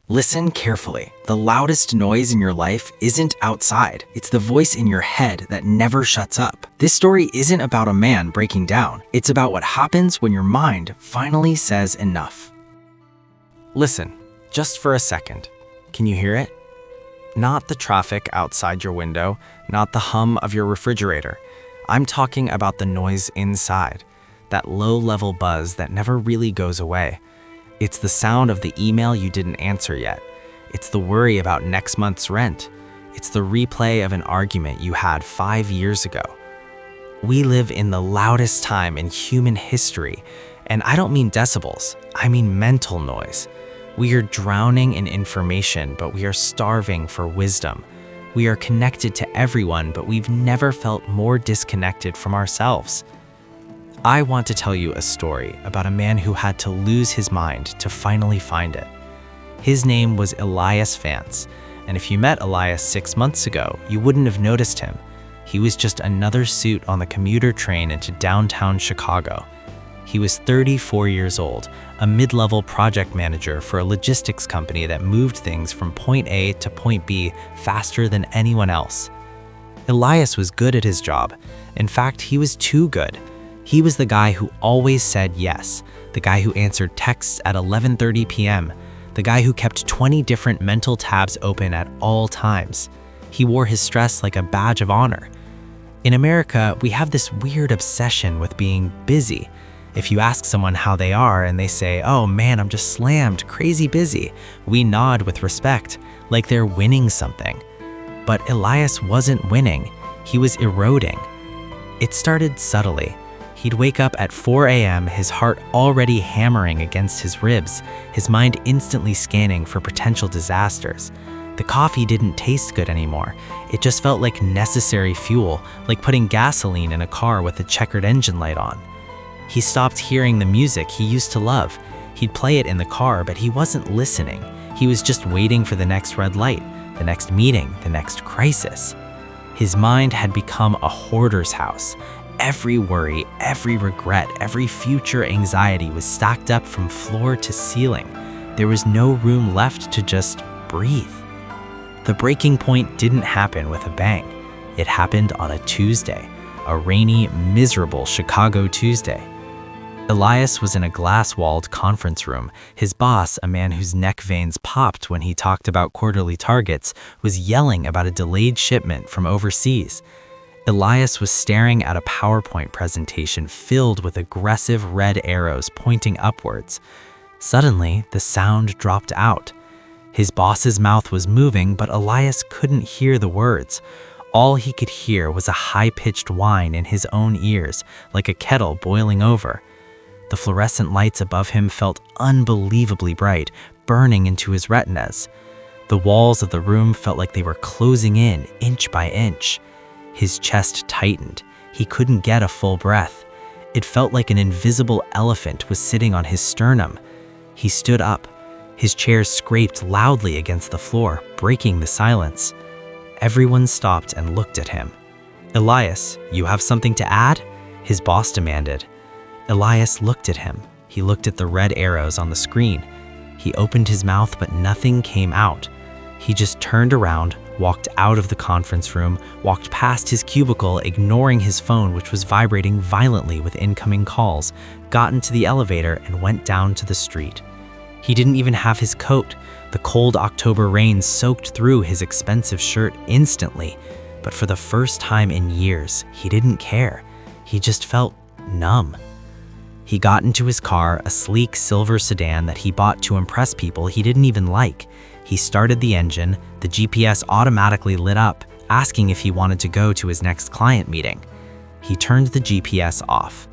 Listen carefully. The loudest noise in your life isn't outside. It's the voice in your head that never shuts up. This story isn't about a man breaking down. It's about what happens when your mind finally says enough. Listen, just for a second. Can you hear it? Not the traffic outside your window, not the hum of your refrigerator. I'm talking about the noise inside, that low-level buzz that never really goes away. It's the sound of the email you didn't answer yet. It's the worry about next month's rent. It's the replay of an argument you had 5 years ago. We live in the loudest time in human history, and I don't mean decibels, I mean mental noise. We are drowning in information, but we are starving for wisdom. We are connected to everyone, but we've never felt more disconnected from ourselves. I want to tell you a story about a man who had to lose his mind to finally find it. His name was Elias Vance, and if you met Elias 6 months ago, you wouldn't have noticed him. He was just another suit on the commuter train into downtown Chicago. He was 34 years old, a mid-level project manager for a logistics company that moved things from point A to point B faster than anyone else. Elias was good at his job. In fact, he was too good. He was the guy who always said yes, the guy who answered texts at 11:30 p.m., the guy who kept 20 different mental tabs open at all times. He wore his stress like a badge of honor. In America, we have this weird obsession with being busy. If you ask someone how they are and they say, "Oh man, I'm just slammed, crazy busy," we nod with respect, like they're winning something. But Elias wasn't winning, he was eroding. It started subtly. He'd wake up at 4 a.m., his heart already hammering against his ribs, his mind instantly scanning for potential disasters. The coffee didn't taste good anymore. It just felt like necessary fuel, like putting gasoline in a car with a checkered engine light on. He stopped hearing the music he used to love. He'd play it in the car, but he wasn't listening. He was just waiting for the next red light, the next meeting, the next crisis. His mind had become a hoarder's house. Every worry, every regret, every future anxiety was stacked up from floor to ceiling. There was no room left to just breathe. The breaking point didn't happen with a bang. It happened on a Tuesday, a rainy, miserable Chicago Tuesday. Elias was in a glass-walled conference room. His boss, a man whose neck veins popped when he talked about quarterly targets, was yelling about a delayed shipment from overseas. Elias was staring at a PowerPoint presentation filled with aggressive red arrows pointing upwards. Suddenly, the sound dropped out. His boss's mouth was moving, but Elias couldn't hear the words. All he could hear was a high-pitched whine in his own ears, like a kettle boiling over. The fluorescent lights above him felt unbelievably bright, burning into his retinas. The walls of the room felt like they were closing in, inch by inch. His chest tightened. He couldn't get a full breath. It felt like an invisible elephant was sitting on his sternum. He stood up. His chair scraped loudly against the floor, breaking the silence. Everyone stopped and looked at him. "Elias, you have something to add?" his boss demanded. Elias looked at him. He looked at the red arrows on the screen. He opened his mouth, but nothing came out. He just turned around, walked out of the conference room, walked past his cubicle, ignoring his phone, which was vibrating violently with incoming calls, got into the elevator, and went down to the street. He didn't even have his coat. The cold October rain soaked through his expensive shirt instantly. But for the first time in years, he didn't care. He just felt numb. He got into his car, a sleek silver sedan that he bought to impress people he didn't even like. He started the engine. The GPS automatically lit up, asking if he wanted to go to his next client meeting. He turned the GPS off.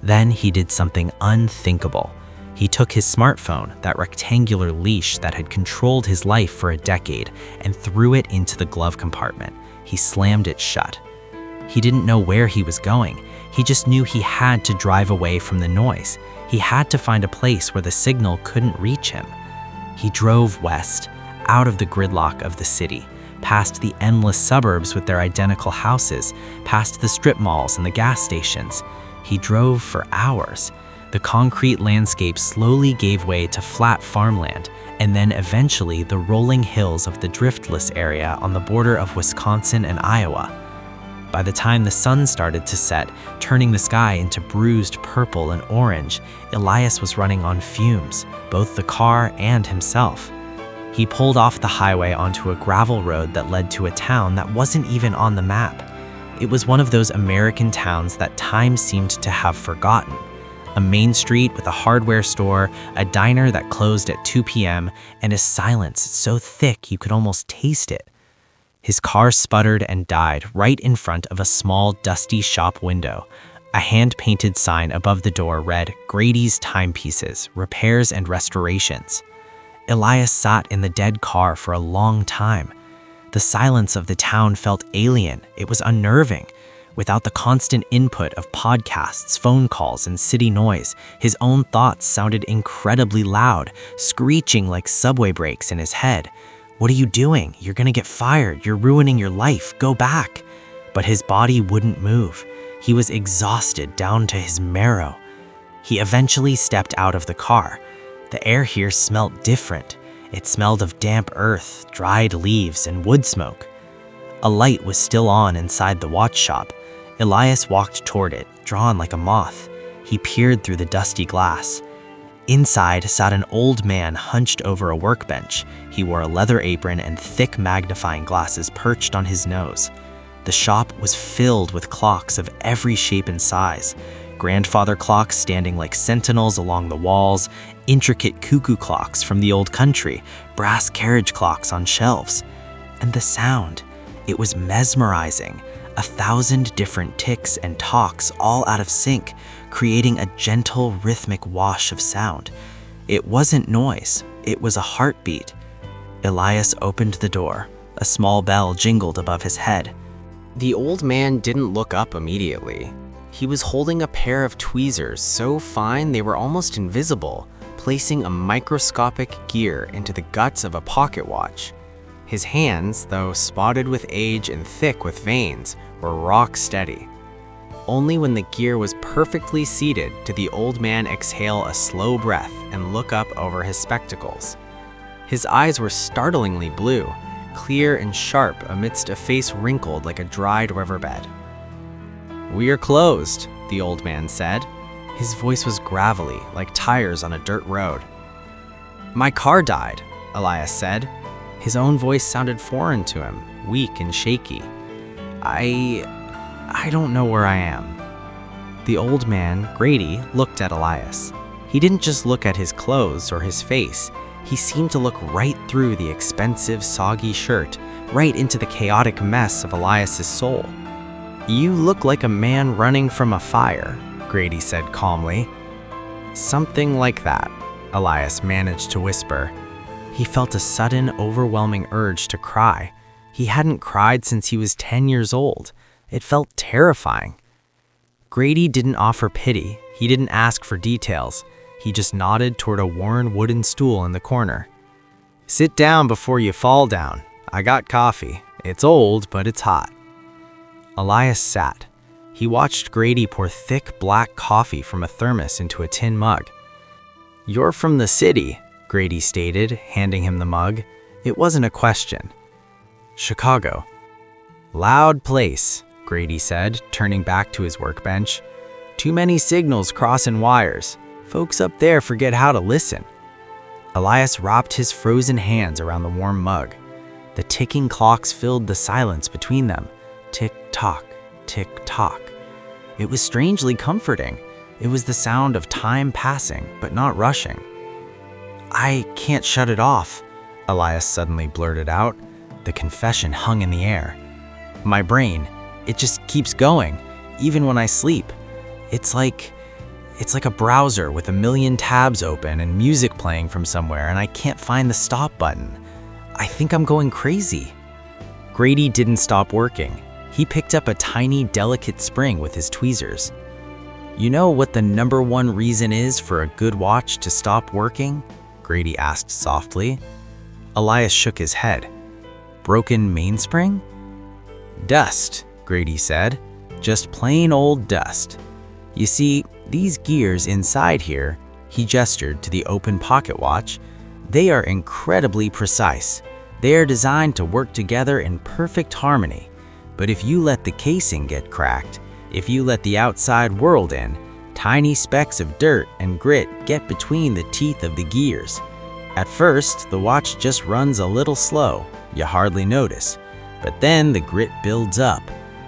Then he did something unthinkable. He took his smartphone, that rectangular leash that had controlled his life for a decade, and threw it into the glove compartment. He slammed it shut. He didn't know where he was going. He just knew he had to drive away from the noise. He had to find a place where the signal couldn't reach him. He drove west, out of the gridlock of the city, past the endless suburbs with their identical houses, past the strip malls and the gas stations. He drove for hours. The concrete landscape slowly gave way to flat farmland, and then eventually the rolling hills of the driftless area on the border of Wisconsin and Iowa. By the time the sun started to set, turning the sky into bruised purple and orange, Elias was running on fumes, both the car and himself. He pulled off the highway onto a gravel road that led to a town that wasn't even on the map. It was one of those American towns that time seemed to have forgotten. A main street with a hardware store, a diner that closed at 2 p.m., and a silence so thick you could almost taste it. His car sputtered and died right in front of a small, dusty shop window. A hand-painted sign above the door read, "Grady's Timepieces, Repairs and Restorations." Elias sat in the dead car for a long time. The silence of the town felt alien. It was unnerving. Without the constant input of podcasts, phone calls, and city noise, his own thoughts sounded incredibly loud, screeching like subway brakes in his head. "What are you doing? You're gonna get fired. You're ruining your life. Go back." But his body wouldn't move. He was exhausted down to his marrow. He eventually stepped out of the car. The air here smelled different. It smelled of damp earth, dried leaves, and wood smoke. A light was still on inside the watch shop. Elias walked toward it, drawn like a moth. He peered through the dusty glass. Inside sat an old man hunched over a workbench. He wore a leather apron and thick magnifying glasses perched on his nose. The shop was filled with clocks of every shape and size. Grandfather clocks standing like sentinels along the walls, intricate cuckoo clocks from the old country, brass carriage clocks on shelves. And the sound, it was mesmerizing. 1,000 different ticks and talks all out of sync, creating a gentle rhythmic wash of sound. It wasn't noise, it was a heartbeat. Elias opened the door. A small bell jingled above his head. The old man didn't look up immediately. He was holding a pair of tweezers so fine they were almost invisible, placing a microscopic gear into the guts of a pocket watch. His hands, though spotted with age and thick with veins, were rock steady. Only when the gear was perfectly seated did the old man exhale a slow breath and look up over his spectacles. His eyes were startlingly blue, clear and sharp amidst a face wrinkled like a dried riverbed. "We are closed," the old man said. His voice was gravelly, like tires on a dirt road. "My car died," Elias said. His own voice sounded foreign to him, weak and shaky. I don't know where I am." The old man, Grady, looked at Elias. He didn't just look at his clothes or his face. He seemed to look right through the expensive, soggy shirt, right into the chaotic mess of Elias's soul. "You look like a man running from a fire," Grady said calmly. "Something like that," Elias managed to whisper. He felt a sudden, overwhelming urge to cry. He hadn't cried since he was 10 years old. It felt terrifying. Grady didn't offer pity. He didn't ask for details. He just nodded toward a worn wooden stool in the corner. "Sit down before you fall down. I got coffee. It's old, but it's hot." Elias sat. He watched Grady pour thick black coffee from a thermos into a tin mug. "You're from the city," Grady stated, handing him the mug. It wasn't a question. "Chicago." "Loud place," Grady said, turning back to his workbench. "Too many signals crossing wires. Folks up there forget how to listen." Elias wrapped his frozen hands around the warm mug. The ticking clocks filled the silence between them. Tick-tock, tick-tock. It was strangely comforting. It was the sound of time passing, but not rushing. "I can't shut it off," Elias suddenly blurted out. The confession hung in the air. "My brain, it just keeps going, even when I sleep. It's like a browser with a million tabs open and music playing from somewhere, and I can't find the stop button. I think I'm going crazy." Grady didn't stop working. He picked up a tiny, delicate spring with his tweezers. "You know what the #1 reason is for a good watch to stop working?" Grady asked softly. Elias shook his head. "Broken mainspring?" "Dust," Grady said. "Just plain old dust." You see, these gears inside here, he gestured to the open pocket watch, they are incredibly precise. They are designed to work together in perfect harmony. But if you let the casing get cracked, if you let the outside world in, tiny specks of dirt and grit get between the teeth of the gears. At first, the watch just runs a little slow, you hardly notice. But then the grit builds up,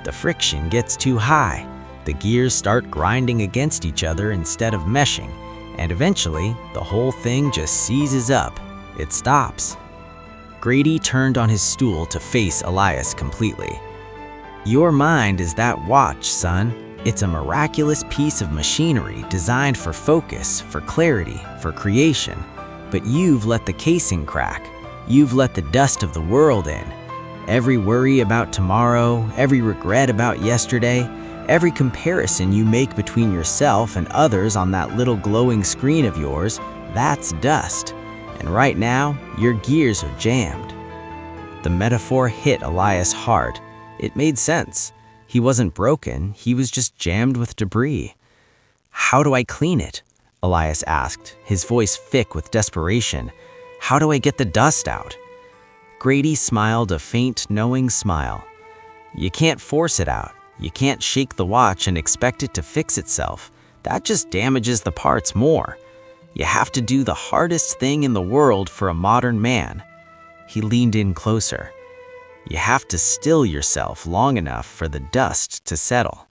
the friction gets too high, the gears start grinding against each other instead of meshing, and eventually, the whole thing just seizes up. It stops. Grady turned on his stool to face Elias completely. Your mind is that watch, son. It's a miraculous piece of machinery designed for focus, for clarity, for creation. But you've let the casing crack. You've let the dust of the world in. Every worry about tomorrow, every regret about yesterday, every comparison you make between yourself and others on that little glowing screen of yours, that's dust. And right now, your gears are jammed. The metaphor hit Elias hard. It made sense. He wasn't broken, he was just jammed with debris. How do I clean it? Elias asked, his voice thick with desperation. How do I get the dust out? Grady smiled a faint, knowing smile. You can't force it out. You can't shake the watch and expect it to fix itself. That just damages the parts more. You have to do the hardest thing in the world for a modern man. He leaned in closer. You have to still yourself long enough for the dust to settle.